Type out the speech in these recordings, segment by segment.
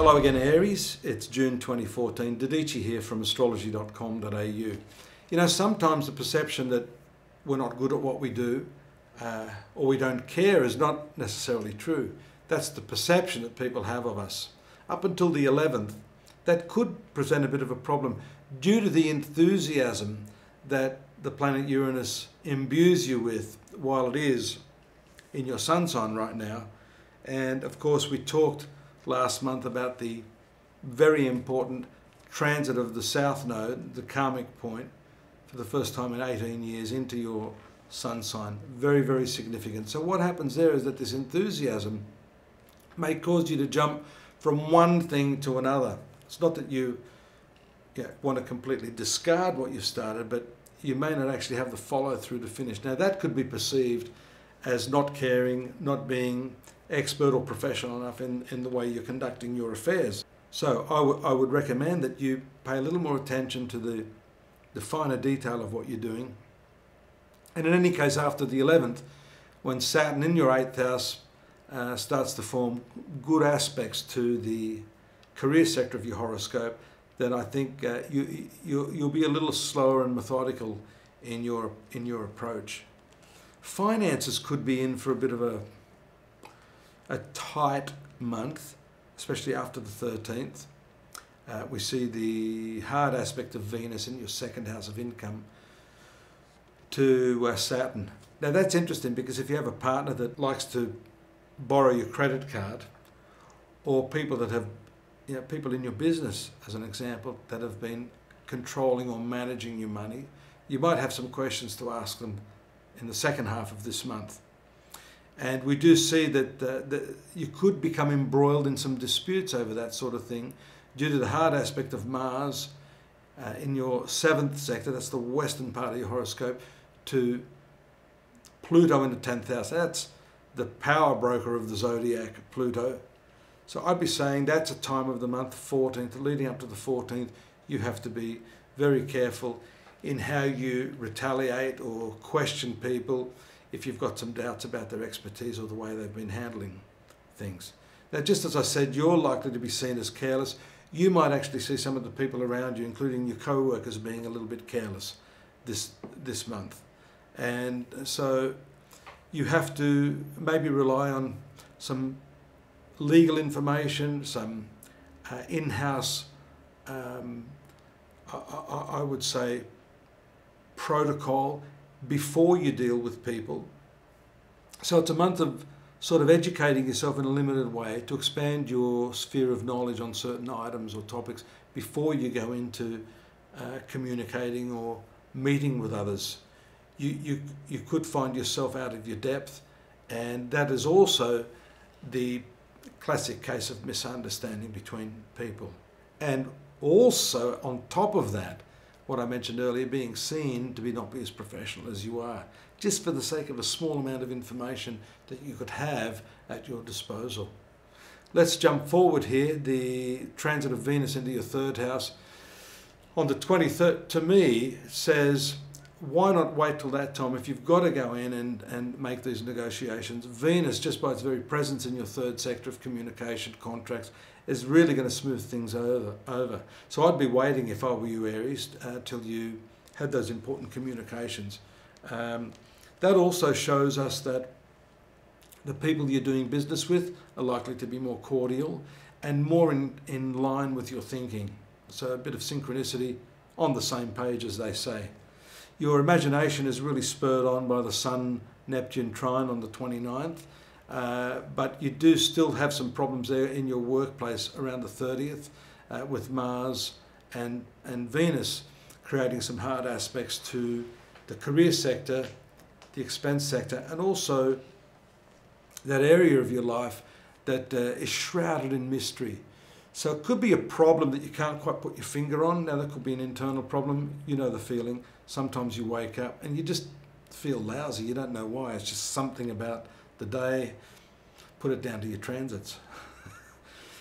Hello again, Aries. It's June 2014. Dadhichi here from Astrological.com.au. You know, sometimes the perception that we're not good at what we do or we don't care is not necessarily true. That's the perception that people have of us. Up until the 11th, that could present a bit of a problem due to the enthusiasm that the planet Uranus imbues you with while it is in your sun sign right now. And of course, we talked last month about the very important transit of the South Node, the karmic point, for the first time in 18 years into your sun sign. Very, very significant. So what happens there is that this enthusiasm may cause you to jump from one thing to another. It's not that you want to completely discard what you've started, but you may not actually have the follow through to finish. Now that could be perceived as not caring, not being expert or professional enough in the way you're conducting your affairs. So I would recommend that you pay a little more attention to the finer detail of what you're doing. And in any case, after the 11th, when Saturn in your 8th house starts to form good aspects to the career sector of your horoscope, then I think you'll be a little slower and methodical in your approach. Finances could be in for a bit of a tight month, especially after the 13th. We see the hard aspect of Venus in your 2nd house of income to Saturn. Now that's interesting because if you have a partner that likes to borrow your credit card, or people that have, people in your business, as an example, that have been controlling or managing your money, you might have some questions to ask them in the second half of this month. And we do see that you could become embroiled in some disputes over that sort of thing due to the hard aspect of Mars in your 7th sector, that's the western part of your horoscope, to Pluto in the 10th house. That's the power broker of the zodiac, Pluto. So I'd be saying that's a time of the month, 14th, leading up to the 14th, you have to be very careful in how you retaliate or question people if you've got some doubts about their expertise or the way they've been handling things. Now, just as I said, you're likely to be seen as careless. You might actually see some of the people around you, including your co-workers, being a little bit careless this month. And so you have to maybe rely on some legal information, some in-house, I would say, protocol before you deal with people. So it's a month of sort of educating yourself in a limited way to expand your sphere of knowledge on certain items or topics before you go into communicating or meeting with others. You could find yourself out of your depth, and that is also the classic case of misunderstanding between people. And also on top of that, what I mentioned earlier, being seen to not be as professional as you are, just for the sake of a small amount of information that you could have at your disposal. Let's jump forward here. The transit of Venus into your 3rd house on the 23rd, to me, says, why not wait till that time? If you've got to go in and make these negotiations, Venus, just by its very presence in your 3rd sector of communication, contracts, is really going to smooth things over. So I'd be waiting, if I were you, Aries, till you had those important communications. That also shows us that the people you're doing business with are likely to be more cordial and more in line with your thinking. So a bit of synchronicity, on the same page, as they say. Your imagination is really spurred on by the Sun-Neptune trine on the 29th. But you do still have some problems there in your workplace around the 30th with Mars and Venus creating some hard aspects to the career sector, the expense sector, and also that area of your life that is shrouded in mystery. So it could be a problem that you can't quite put your finger on. Now that could be an internal problem. You know the feeling. Sometimes you wake up and you just feel lousy. You don't know why. It's just something about the day. Put it down to your transits.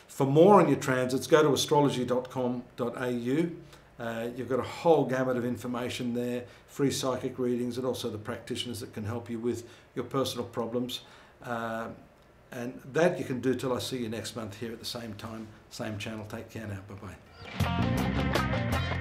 For more on your transits, go to astrology.com.au. You've got a whole gamut of information there, free psychic readings, and also the practitioners that can help you with your personal problems. And that you can do till I see you next month here at the same time, same channel. Take care now. Bye-bye.